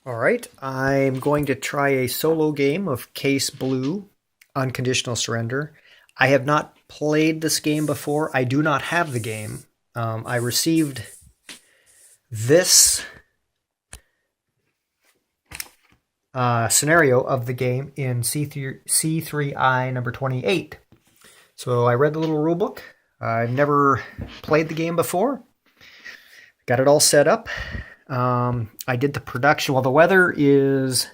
All right, I'm going to try a solo game of Case Blue, Unconditional Surrender. I have not played this game before. I do not have the game. I received this scenario of the game in C3I number 28. So I read the little rule book. I've never played the game before. Got it all set up. I did the production. Well, the weather is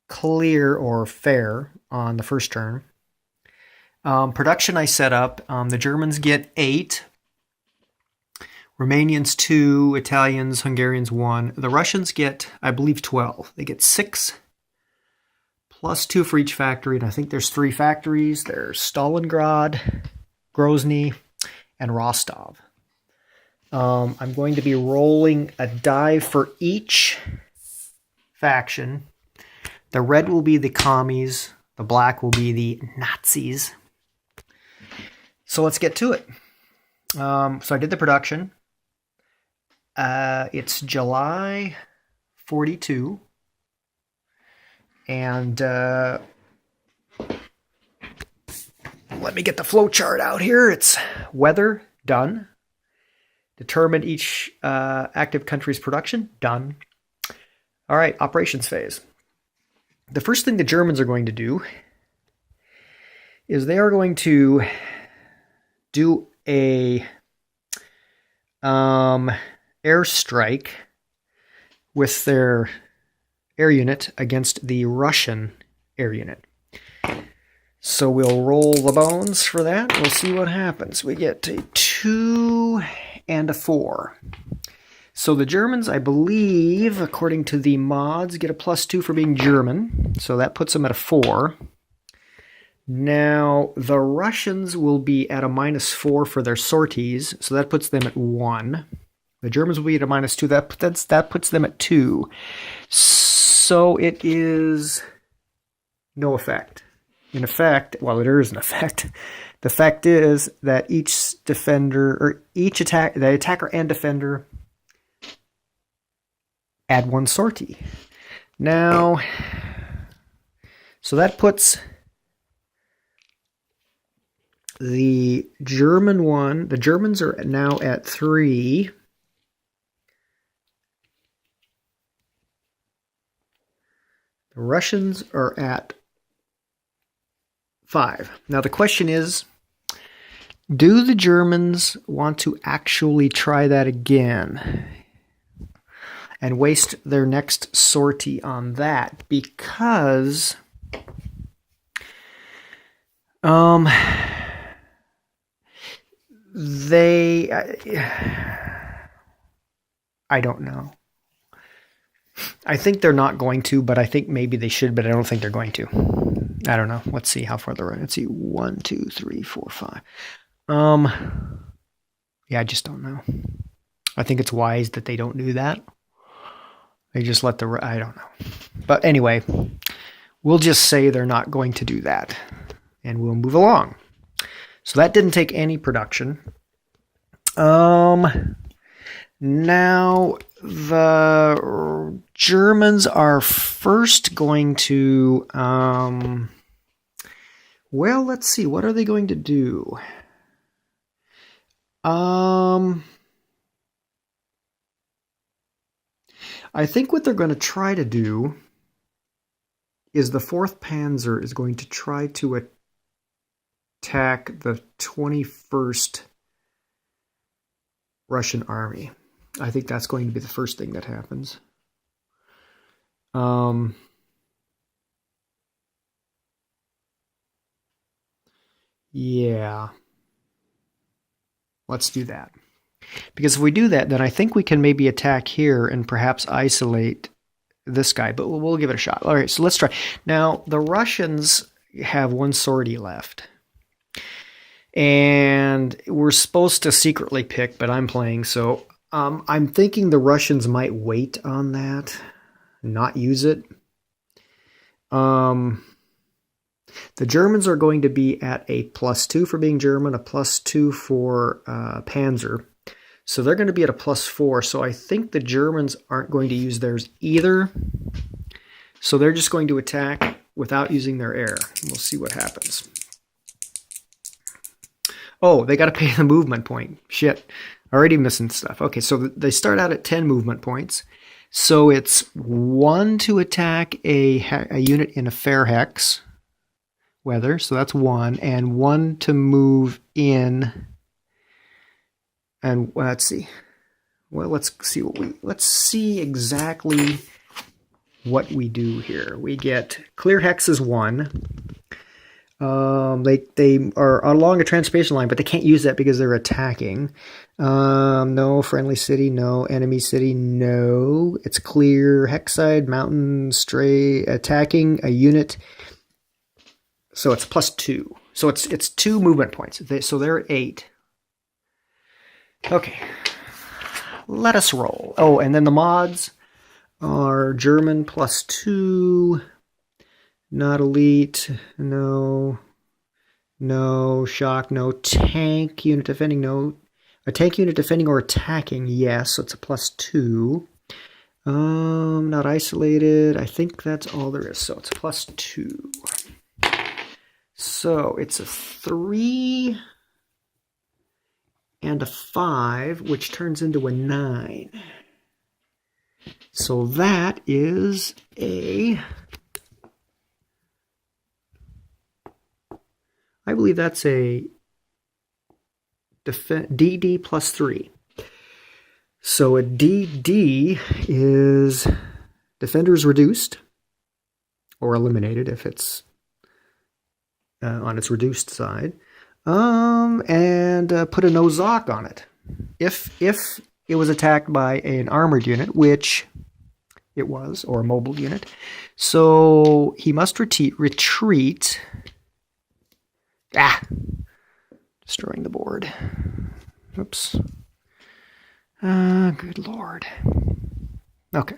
clear or fair on the first turn. Production I set up. The Germans get 8. Romanians 2. Italians, Hungarians 1. The Russians get, I believe, 12. They get 6 plus 2 for each factory. And I think there's 3 factories. There's Stalingrad, Grozny, and Rostov. I'm going to be rolling a die for each faction. The red will be the commies. The black will be the Nazis. So let's get to it. So I did the production. It's July 42. And let me get the flow chart out here. It's weather, done. Determine each active country's production, done. All right, operations phase. The first thing the Germans are going to do is they are going to do a airstrike with their air unit against the Russian air unit. So we'll roll the bones for that. We'll see what happens. We get a 2 and a 4. So the Germans, I believe, according to the mods, get a +2 for being German. So that puts them at a 4. Now, the Russians will be at a -4 for their sorties. So that puts them at 1. The Germans will be at a -2. That puts them at 2. So it is no effect. In effect, well, there is an effect. The fact is that each defender, or each the attacker and defender, add 1 sortie. Now, so that puts the German one. The Germans are now at 3. The Russians are at 5. Now the question is, do the Germans want to actually try that again and waste their next sortie on that? Because I don't know. I think they're not going to, but I think maybe they should, but I don't think they're going to. I don't know. Let's see how far they're running. Let's see. 1, 2, 3, 4, 5. Yeah, I just don't know. I think it's wise that they don't do that. They just let I don't know. But anyway, we'll just say they're not going to do that. And we'll move along. So that didn't take any production. Now, the Germans are first going to, well, let's see. What are they going to do? I think what they're going to try to do is the 4th Panzer is going to try to attack the 21st Russian army. I think that's going to be the first thing that happens. Yeah. Let's do that. Because if we do that, then I think we can maybe attack here and perhaps isolate this guy. But we'll give it a shot. All right, so let's try. Now, the Russians have 1 sortie left. And we're supposed to secretly pick, but I'm playing, so I'm thinking the Russians might wait on that, not use it. The Germans are going to be at a +2 for being German, a +2 for Panzer. So they're going to be at a +4. So I think the Germans aren't going to use theirs either. So they're just going to attack without using their air. We'll see what happens. Oh, they got to pay the movement point. Shit. Already missing stuff. Okay, so they start out at 10 movement points. So it's 1 to attack a unit in a fair hex weather. So that's 1. And 1 to move in. And let's see. Well, let's see exactly what we do here. We get clear hex is 1. They are along a transportation line, but they can't use that because they're attacking. No friendly city, no enemy city, no. It's clear hexside, mountain, stray, attacking a unit. So it's +2. So it's 2 movement points. So they're at 8. Okay, let us roll. Oh, and then the mods are German +2. Not elite, no. No. Shock, no. Tank unit defending, no. A tank unit defending or attacking, yes, so it's a +2. Not isolated, I think that's all there is, so it's +2. So it's a 3 and a 5, which turns into a 9. So that is a... I believe that's a DD +3. So a DD is defenders reduced or eliminated if it's on its reduced side, and put a no Zoc on it. If it was attacked by an armored unit, which it was, or a mobile unit, so he must retreat. Destroying the board. Oops. Good lord. Okay.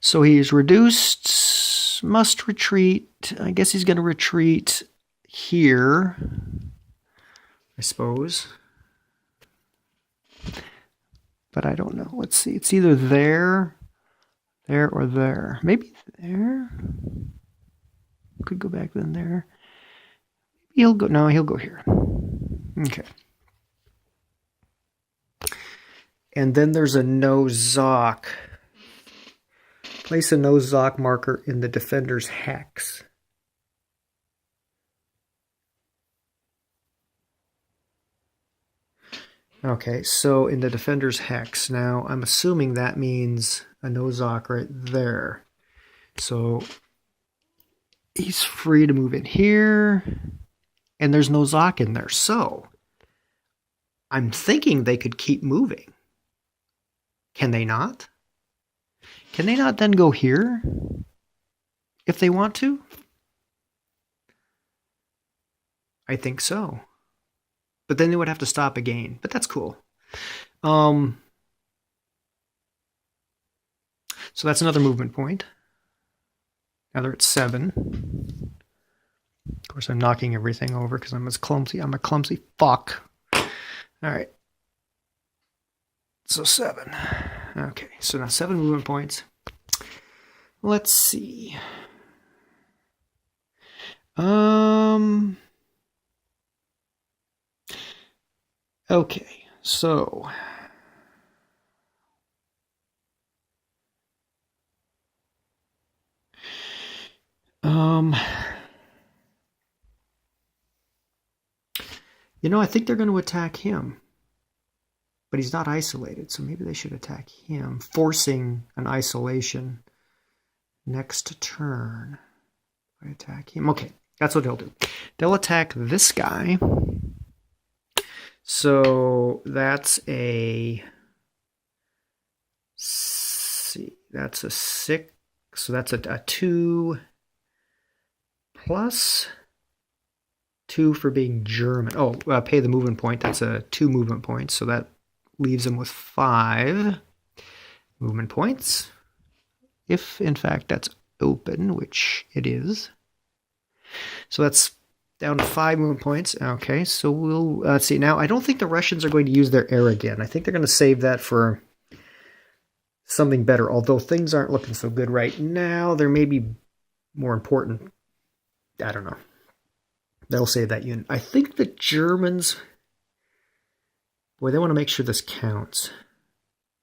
So he's reduced, must retreat. I guess he's going to retreat here, I suppose. But I don't know. Let's see. It's either there, or there. Maybe there. Could go back then there. He'll go here. Okay. And then there's a no Zoc. Place a no Zoc marker in the defender's hex. Okay, so in the defender's hex. Now, I'm assuming that means a no Zoc right there. So he's free to move in here. And there's no Zoc in there. So I'm thinking they could keep moving. Can they not? Can they not then go here if they want to? I think so. But then they would have to stop again. But that's cool. So that's another movement point. Now they're at 7. Of course, I'm knocking everything over because I'm clumsy. I'm a clumsy fuck. All right. So 7. Okay, so now 7 movement points. Let's see. Okay, so I think they're going to attack him. But he's not isolated, so maybe they should attack him, forcing an isolation next turn. I attack him. Okay, that's what they'll do. They'll attack this guy. So that's a... that's a 6. So that's a 2 plus 2 for being German. Oh, pay the movement point. That's a 2 movement points. So that leaves him with 5 movement points. If, in fact, that's open, which it is. So that's down to 5 movement points. Okay, so we'll let's see. Now, I don't think the Russians are going to use their air again. I think they're going to save that for something better, although things aren't looking so good right now. There may be more important. I don't know. They'll save that unit. I think the Germans, boy, they want to make sure this counts.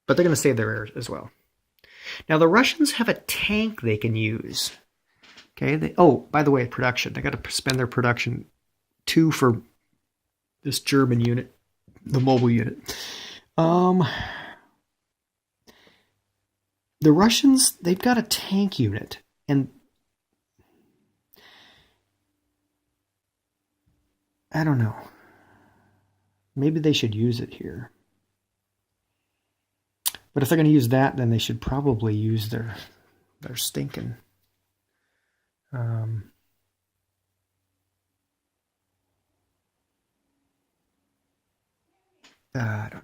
But they're going to save their air as well. Now, the Russians have a tank they can use. Okay. Oh, by the way, production. They got to spend their production 2 for this German unit, the mobile unit. The Russians, they've got a tank unit, and I don't know. Maybe they should use it here. But if they're going to use that, then they should probably use their stinking. I don't know.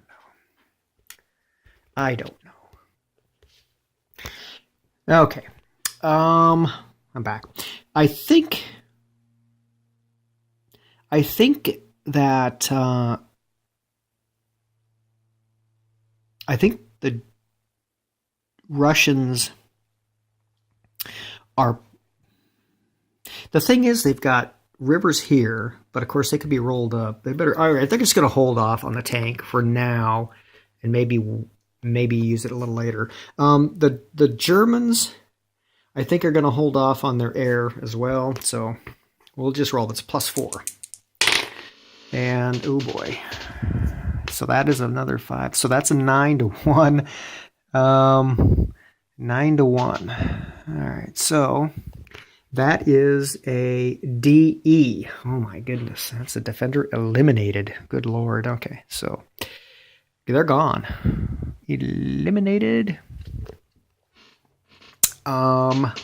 I don't know. Okay. I'm back. I think that I think the Russians are. The thing is, they've got rivers here, but of course they could be rolled up. They better. All right, they're just going to hold off on the tank for now, and maybe use it a little later. The Germans, I think, are going to hold off on their air as well. So we'll just roll. It's +4, and oh boy. So that is another 5. So that's a 9-1. 9-1. All right. So that is a DE. Oh my goodness. That's a defender eliminated. Good Lord. Okay. So they're gone. Eliminated. All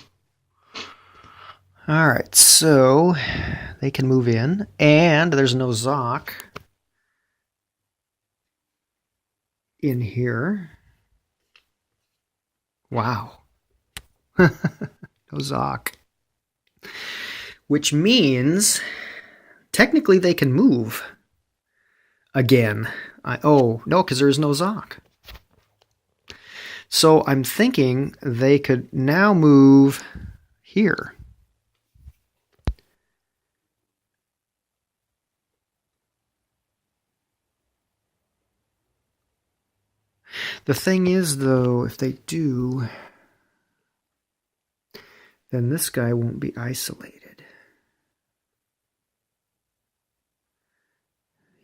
right. So they can move in, and there's no Zoc in here. Wow. No Zoc. Which means technically they can move again. Oh, no, because there's no Zoc. So I'm thinking they could now move here. The thing is, though, if they do, then this guy won't be isolated.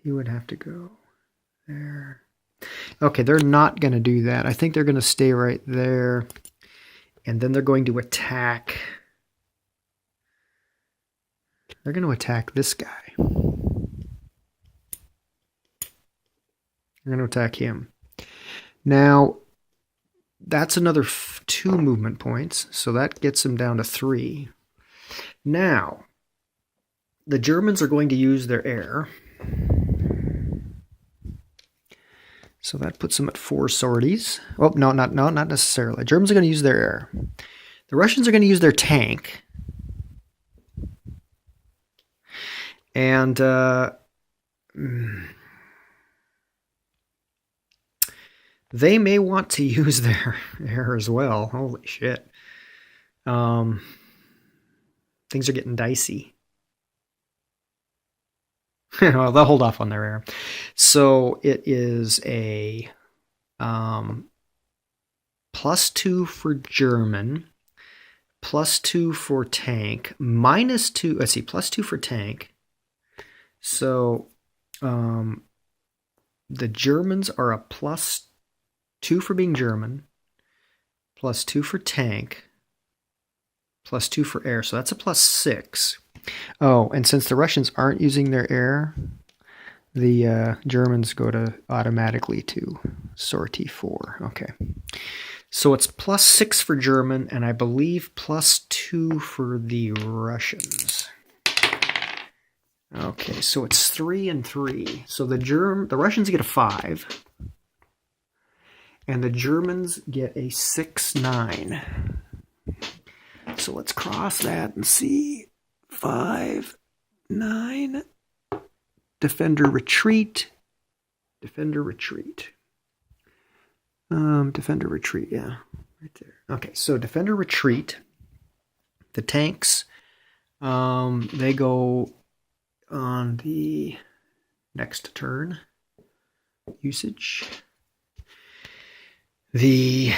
He would have to go there. Okay, they're not going to do that. I think they're going to stay right there. And then they're going to attack. They're going to attack this guy. They're going to attack him. Now, that's another 2 movement points, so that gets them down to 3. Now, the Germans are going to use their air. So that puts them at 4 sorties. Oh, no, not necessarily. The Germans are going to use their air. The Russians are going to use their tank. And they may want to use their air as well. Holy shit. Things are getting dicey. Well, they'll hold off on their air. So it is a +2 for German, +2 for tank, -2. Let's see, +2 for tank. So the Germans are a +2 for being German, +2 for tank, +2 for air. So that's a +6. Oh, and since the Russians aren't using their air, the Germans go to automatically to sortie 4. Okay. So it's +6 for German, and I believe +2 for the Russians. Okay, so it's 3 and 3. So the Russians get a 5. And the Germans get a 6-9. So let's cross that and see. 5, 9. Defender retreat. Defender retreat. Defender retreat, yeah. Right there. Okay, so defender retreat. The tanks, they go on the next turn. Usage. The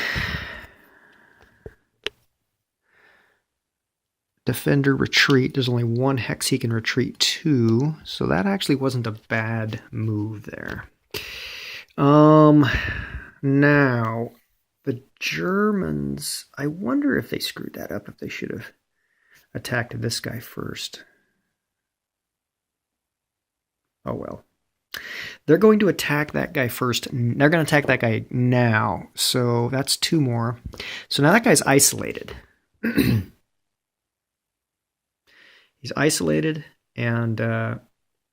defender retreat, there's only 1 hex he can retreat to, so that actually wasn't a bad move there. Now, the Germans, I wonder if they screwed that up, if they should have attacked this guy first. Oh well. They're going to attack that guy first. They're going to attack that guy now, so that's 2 more. So now that guy's isolated. He's isolated, and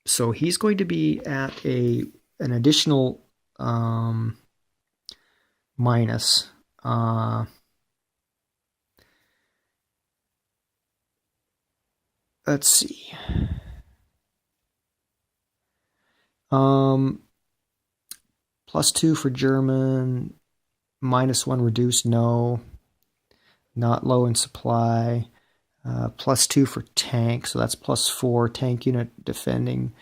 so he's going to be at an additional minus. Let's see. +2 for German, -1 reduced, no. Not low in supply. +2 for tank, so that's +4 tank unit defending.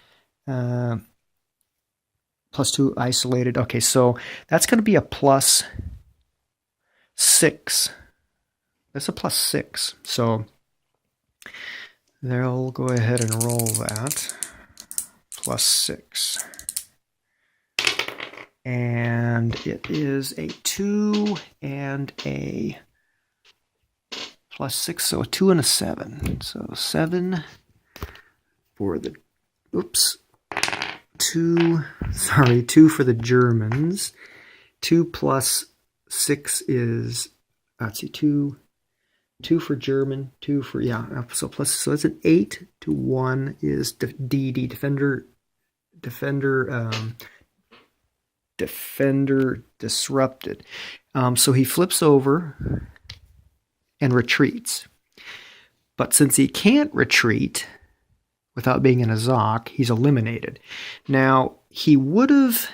+2 isolated. Okay, so that's going to be a +6. That's a +6. So they'll go ahead and roll that. +6. And it is a 2 and a +6, so a 2 and a 7. So 7 for the, 2 for the Germans. 2 plus 6 is, let's see, 2 for German, 2 for, so it's an 8 to 1 is DD, defender disrupted. So he flips over and retreats. But since he can't retreat without being in a Zoc, he's eliminated. Now, he would have,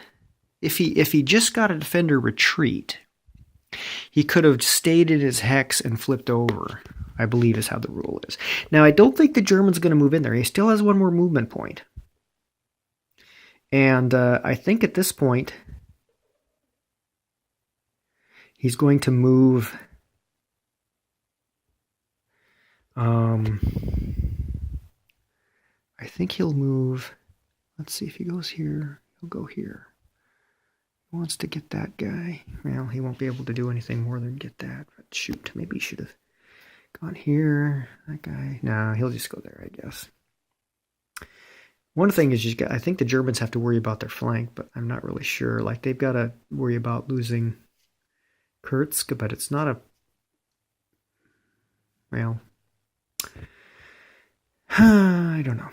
if he just got a defender retreat, he could have stayed in his hex and flipped over, I believe is how the rule is. Now, I don't think the German's going to move in there. He still has 1 more movement point. And I think at this point, he's going to move. I think he'll move. Let's see if he goes here. He'll go here. He wants to get that guy. Well, he won't be able to do anything more than get that. But shoot, maybe he should have gone here. That guy. No, he'll just go there, I guess. One thing is, I think the Germans have to worry about their flank, but I'm not really sure. Like, they've got to worry about losing Kursk, but it's not a... Well, I don't know.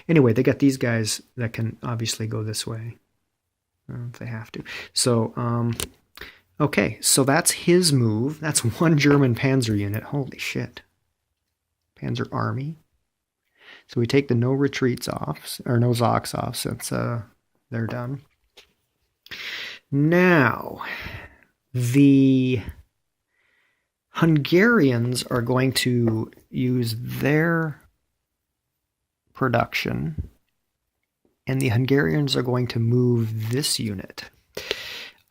Anyway, they got these guys that can obviously go this way if they have to. So, okay, so that's his move. That's 1 German panzer unit. Holy shit. Panzer army. So we take the no retreats off, or no Zocs off, since they're done. Now, the Hungarians are going to use their production, and the Hungarians are going to move this unit.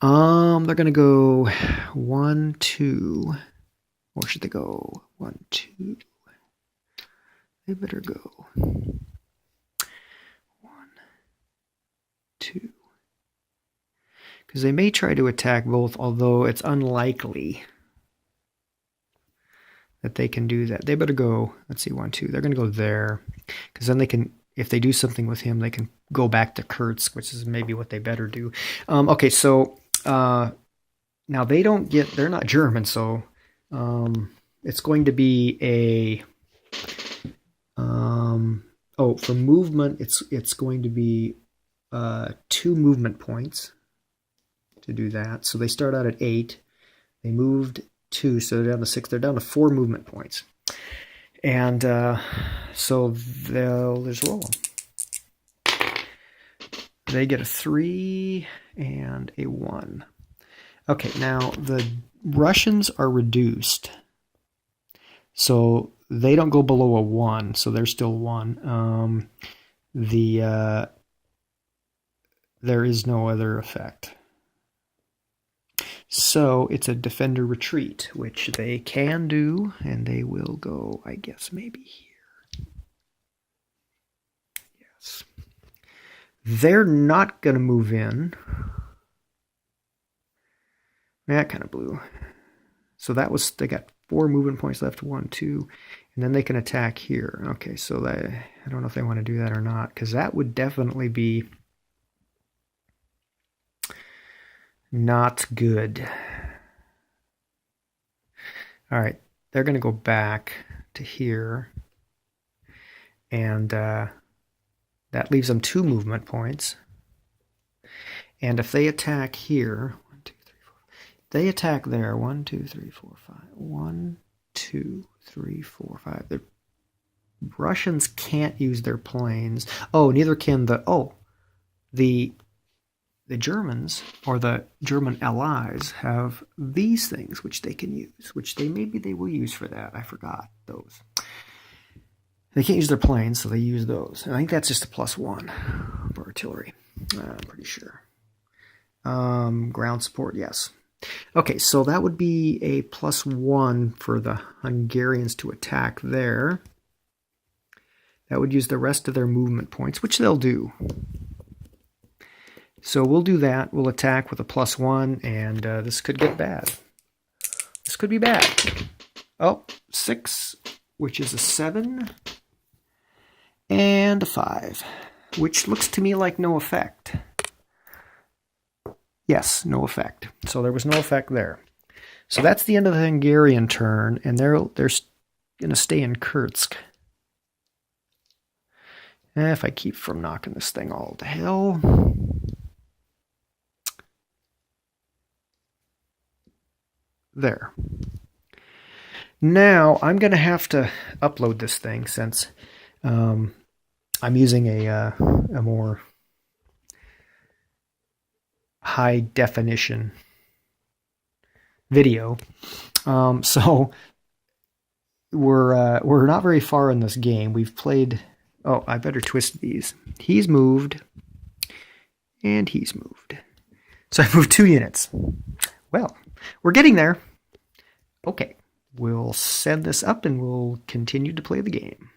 They're going to go 1, 2, or should they go 1, 2? They better go 1, 2. Because they may try to attack both, although it's unlikely that they can do that. They better go, let's see, 1, 2. They're going to go there. Because then they can, if they do something with him, they can go back to Kursk, which is maybe what they better do. Okay, so now they're not German, so it's going to be a... for movement, it's going to be 2 movement points to do that. So they start out at 8. They moved 2, so they're down to 6. They're down to 4 movement points. And so they'll just roll them. They get a 3 and a 1. Okay, now the Russians are reduced. So they don't go below a 1, so they're still 1. There is no other effect. So it's a defender retreat, which they can do, and they will go, I guess, maybe here. Yes. They're not going to move in. That kind of blew. So they got 4 movement points left, 1, 2, and then they can attack here. Okay, so I don't know if they want to do that or not, because that would definitely be not good. All right, they're going to go back to here, and that leaves them 2 movement points. And if they attack here, 1, 2, 3, 4, they attack there. 1, 2, 3, 4, 5. 1, 2, 3, 4, 5. The Russians can't use their planes. Oh, neither can the Germans, or the German allies, have these things which they can use, which maybe they will use for that. I forgot those. They can't use their planes, so they use those. And I think that's just a +1 for artillery. I'm pretty sure. Ground support, yes. Okay, so that would be a +1 for the Hungarians to attack there. That would use the rest of their movement points, which they'll do. So we'll do that. We'll attack with a +1, and this could get bad. This could be bad. Oh, 6, which is a 7, and a 5, which looks to me like no effect. Yes, no effect. So there was no effect there. So that's the end of the Hungarian turn, and they're going to stay in Kursk. If I keep from knocking this thing all to hell. There. Now I'm going to have to upload this thing since I'm using a more high definition video. So we're not very far in this game. We've played. Oh, I better twist these. He's moved, and he's moved. So I moved 2 units. Well, we're getting there. Okay, we'll send this up and we'll continue to play the game.